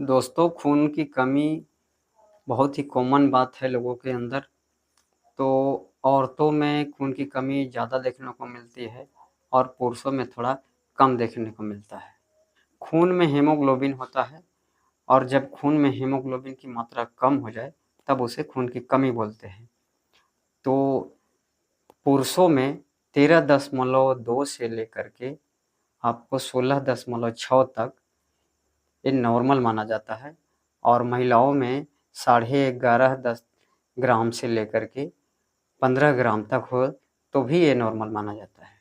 दोस्तों, खून की कमी बहुत ही कॉमन बात है लोगों के अंदर। तो औरतों में खून की कमी ज़्यादा देखने को मिलती है और पुरुषों में थोड़ा कम देखने को मिलता है। खून में हीमोग्लोबिन होता है और जब खून में हीमोग्लोबिन की मात्रा कम हो जाए तब उसे खून की कमी बोलते हैं। तो पुरुषों में 13.2 से लेकर के आपको 16.6 तक ये नॉर्मल माना जाता है और महिलाओं में 11.5-10 ग्राम से लेकर के 15 ग्राम तक हो तो भी ये नॉर्मल माना जाता है।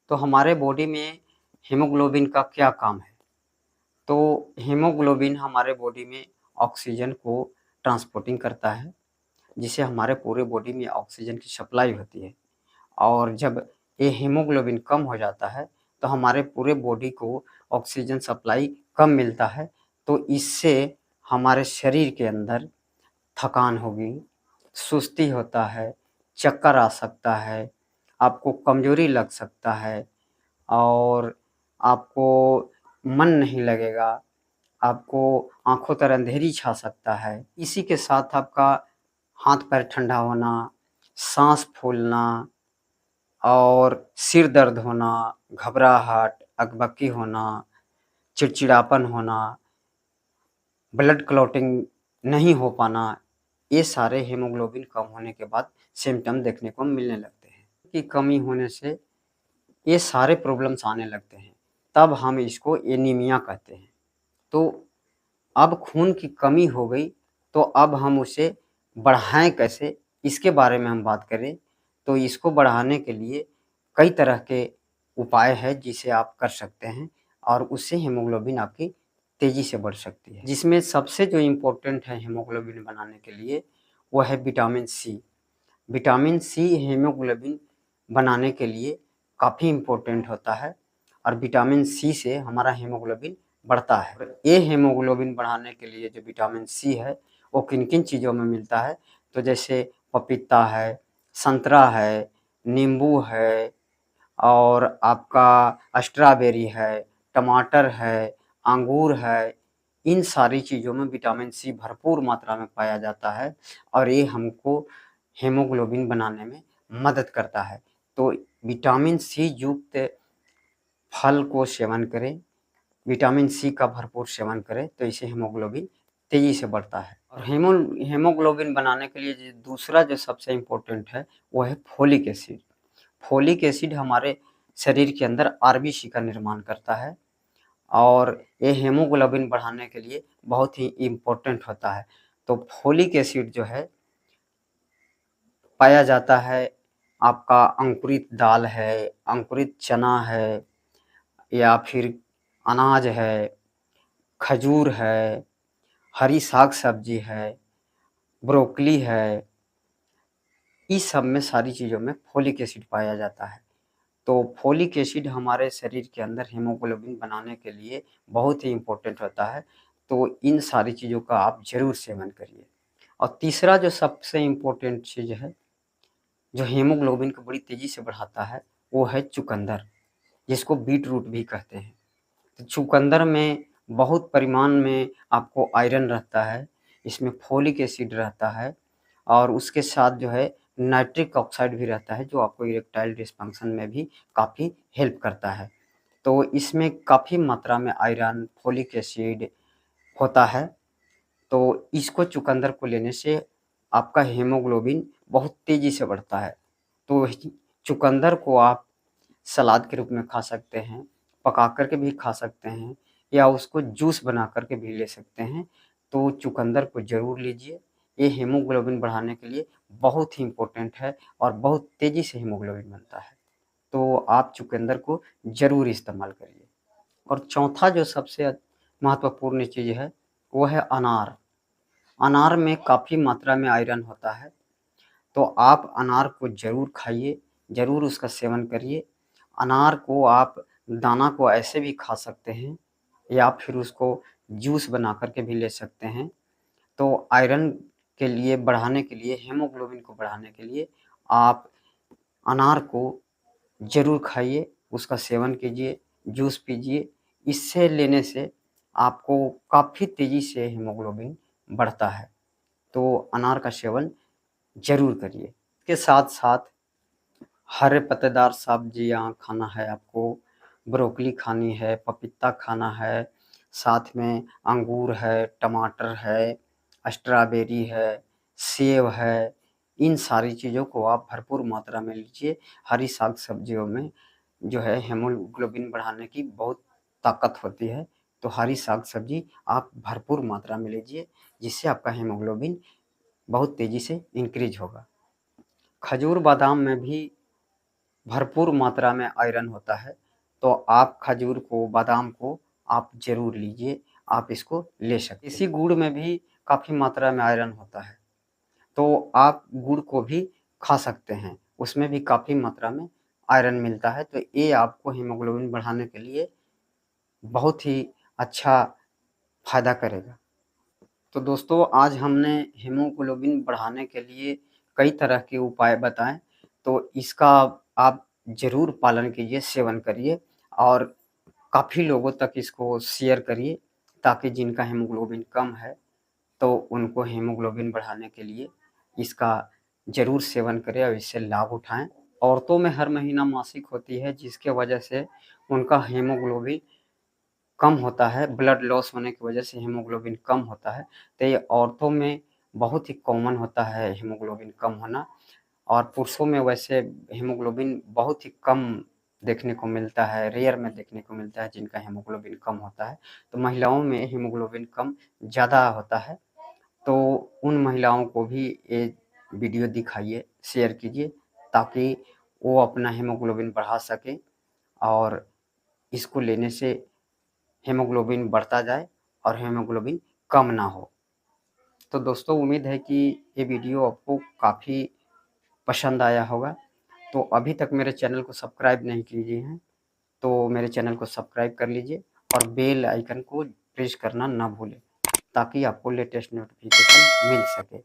तो हमारे बॉडी में हीमोग्लोबिन का क्या काम है? तो हीमोग्लोबिन हमारे बॉडी में ऑक्सीजन को ट्रांसपोर्टिंग करता है, जिससे हमारे पूरे बॉडी में ऑक्सीजन की सप्लाई होती है। और जब ये हीमोग्लोबिन कम हो जाता है तो हमारे पूरे बॉडी को ऑक्सीजन सप्लाई कम मिलता है। तो इससे हमारे शरीर के अंदर थकान होगी, सुस्ती होता है, चक्कर आ सकता है, आपको कमज़ोरी लग सकता है और आपको मन नहीं लगेगा, आपको आँखों तर अंधेरी छा सकता है। इसी के साथ आपका हाथ-पैर ठंडा होना, साँस फूलना और सिर दर्द होना, घबराहट, अकबकी होना, चिड़चिड़ापन होना, ब्लड क्लॉटिंग नहीं हो पाना, ये सारे हीमोग्लोबिन कम होने के बाद सिम्पटम देखने को मिलने लगते हैं। की कमी होने से ये सारे प्रॉब्लम्स आने लगते हैं, तब हम इसको एनीमिया कहते हैं। तो अब खून की कमी हो गई, तो अब हम उसे बढ़ाएँ कैसे? इसके बारे में हम बात करें, तो इसको बढ़ाने के लिए कई तरह के उपाय हैं जिसे आप कर सकते हैं और उससे हीमोग्लोबिन आपकी तेज़ी से बढ़ सकती है। जिसमें सबसे जो इम्पोर्टेंट है हीमोग्लोबिन बनाने के लिए, वो है vitamin C. Vitamin C haemoglobin बनाने के लिए काफ़ी इम्पोर्टेंट होता है और विटामिन सी से हमारा हीमोग्लोबिन बढ़ता है। ये हीमोग्लोबिन बढ़ाने के लिए जो विटामिन सी है, वो किन-किन चीज़ों में मिलता है, तो जैसे पपीता है, संतरा है, नींबू है और आपका स्ट्रॉबेरी है, टमाटर है, अंगूर है, इन सारी चीज़ों में विटामिन सी भरपूर मात्रा में पाया जाता है और ये हमको हीमोग्लोबिन बनाने में मदद करता है। तो विटामिन सी युक्त फल को सेवन करें, विटामिन सी का भरपूर सेवन करें, तो इससे हीमोग्लोबिन तेज़ी से बढ़ता है। और हीमोग्लोबिन बनाने के लिए जो दूसरा जो सबसे इम्पोर्टेंट है, वो है फोलिक एसिड। फोलिक एसिड हमारे शरीर के अंदर आरबीसी का निर्माण करता है और ये हीमोग्लोबिन बढ़ाने के लिए बहुत ही इम्पोर्टेंट होता है। तो फोलिक एसिड जो है पाया जाता है, आपका अंकुरित दाल है, अंकुरित चना है या फिर अनाज है, खजूर है, हरी साग-सब्ज़ी है, ब्रोकली है, इस सब में सारी चीज़ों में फोलिक एसिड पाया जाता है। तो फोलिक एसिड हमारे शरीर के अंदर हीमोग्लोबिन बनाने के लिए बहुत ही इम्पोर्टेंट होता है, तो इन सारी चीज़ों का आप ज़रूर सेवन करिए। और तीसरा जो सबसे इम्पोर्टेंट चीज़ है, जो हीमोग्लोबिन को बड़ी तेज़ी से बढ़ाता है, वो है चुकंदर, जिसको बीट रूट भी कहते हैं। तो चुकंदर में बहुत परिमाण में आपको आयरन रहता है, इसमें फोलिक एसिड रहता है और उसके साथ जो है नाइट्रिक ऑक्साइड भी रहता है, जो आपको इरेक्टाइल डिस्फंक्शन में भी काफ़ी हेल्प करता है। तो इसमें काफ़ी मात्रा में आयरन, फोलिक एसिड होता है, तो इसको चुकंदर को लेने से आपका हीमोग्लोबिन बहुत तेज़ी से बढ़ता है। तो चुकंदर को आप सलाद के रूप में खा सकते हैं, पका कर के भी खा सकते हैं या उसको जूस बना कर के भी ले सकते हैं। तो चुकंदर को ज़रूर लीजिए, ये हीमोग्लोबिन बढ़ाने के लिए बहुत ही इम्पोर्टेंट है और बहुत तेज़ी से हीमोग्लोबिन बनता है। तो आप चुकंदर को ज़रूर इस्तेमाल करिए। और चौथा जो सबसे महत्वपूर्ण चीज़ है, वो है अनार। अनार में काफ़ी मात्रा में आयरन होता है, तो आप अनार को ज़रूर खाइए, ज़रूर उसका सेवन करिए। अनार को आप दाना को ऐसे भी खा सकते हैं या फिर उसको जूस बना कर के भी ले सकते हैं। तो आयरन के लिए बढ़ाने के लिए, हीमोग्लोबिन को बढ़ाने के लिए आप अनार को ज़रूर खाइए, उसका सेवन कीजिए, जूस पीजिए। इससे लेने से आपको काफ़ी तेज़ी से हीमोग्लोबिन बढ़ता है। तो अनार का सेवन ज़रूर करिए। इसके साथ-साथ हरे पत्तेदार सब्जियाँ खाना है आपको, ब्रोकली खानी है, पपीता खाना है, साथ में अंगूर है, टमाटर है, स्ट्रॉबेरी है, सेब है। इन सारी चीज़ों को आप भरपूर मात्रा में लीजिए। हरी साग-सब्जियों में जो है हीमोग्लोबिन बढ़ाने की बहुत ताकत होती है, तो हरी साग-सब्जी आप भरपूर मात्रा में लीजिए, जिससे आपका हीमोग्लोबिन बहुत तेज़ी से इंक्रीज़ होगा। खजूर, बादाम में भी भरपूर मात्रा में आयरन होता है, तो आप खजूर को, बादाम को आप ज़रूर लीजिए, आप इसको ले सकते हैं। इसी गुड़ में भी काफ़ी मात्रा में आयरन होता है, तो आप गुड़ को भी खा सकते हैं, उसमें भी काफ़ी मात्रा में आयरन मिलता है, तो ये आपको हीमोग्लोबिन बढ़ाने के लिए बहुत ही अच्छा फ़ायदा करेगा। तो दोस्तों आज हमने हीमोग्लोबिन बढ़ाने के लिए कई तरह के उपाय बताएँ, तो इसका आप ज़रूर पालन कीजिए, सेवन करिए और काफ़ी लोगों तक इसको शेयर करिए, ताकि जिनका हीमोग्लोबिन कम है, तो उनको हीमोग्लोबिन बढ़ाने के लिए इसका ज़रूर सेवन करें और इससे लाभ उठाएँ। औरतों में हर महीना मासिक होती है, जिसके वजह से उनका हीमोग्लोबिन कम होता है, ब्लड लॉस होने की वजह से हीमोग्लोबिन कम होता है, तो ये औरतों में बहुत ही कॉमन होता है हीमोग्लोबिन कम होना और पुरुषों में वैसे हीमोग्लोबिन बहुत ही कम देखने को मिलता है, रेयर में देखने को मिलता है जिनका हीमोग्लोबिन कम होता है। तो महिलाओं में हीमोग्लोबिन कम ज़्यादा होता है, तो उन महिलाओं को भी ये वीडियो दिखाइए, शेयर कीजिए ताकि वो अपना हीमोग्लोबिन बढ़ा सकें और इसको लेने से हीमोग्लोबिन बढ़ता जाए और हीमोग्लोबिन कम ना हो। तो दोस्तों उम्मीद है कि ये वीडियो आपको काफ़ी पसंद आया होगा। तो अभी तक मेरे चैनल को सब्सक्राइब नहीं किए हैं, तो मेरे चैनल को सब्सक्राइब कर लीजिए और बेल आइकन को प्रेस करना ना भूलें, ताकि आपको लेटेस्ट नोटिफ़िकेशन मिल सके।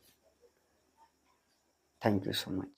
Thank you so much.